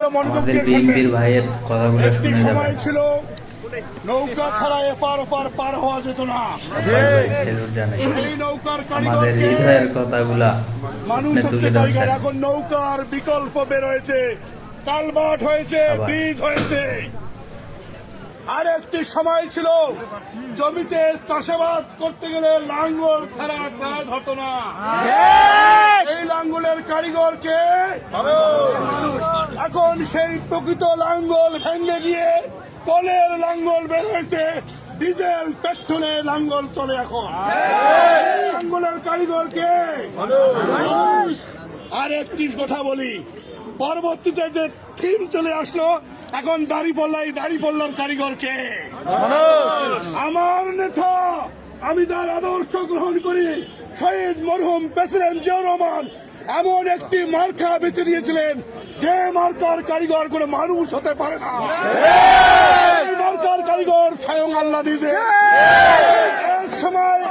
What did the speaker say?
আমাদের বিএনপির ভাইয়ের কথাগুলো শুনে যাবেন। ছিল নৌকা ছাড়া এপার ওপার পার হওয়া যেত না। স্যালুট জানাই। এই নৌকার আমাদের হৃদয়ের কথাগুলা মানুষ আপনি তুলে ধরছেন। এখন নৌকার বিকল্প বের হয়েছে, কালভার্ট হয়েছে, ব্রিজ হয়েছে। আর একটি সময় ছিল জমিতে চাষাবাদ করতে গেলে লাঙ্গল ছাড়া কাজ হতো না। এই লাঙ্গলের কারিগরকে এখন সেই প্রকৃত লাঙ্গল ভেঙে গিয়ে কলের লাঙ্গল বের হয়েছে, ডিজেল পেট্রোলের লাঙ্গল চলে এখন। লাঙ্গলের কারিগরকে আর একটি কথা বলি, পরবর্তীতে যে থিম চলে আসলো, এখন দাড়িপাল্লার কারিগরকে আমার নেতা, আমি তার আদর্শ গ্রহণ করি। শহীদ মরহুম প্রেসিডেন্ট জিয়াউর রহমান এমন একটি মার্কা বেছে নিয়েছিলেন যে মার্কার কারিগর কোনো মানুষ হতে পারে না। এই মার্কার কারিগর স্বয়ং আল্লাহ দিয়েছে। এক সময়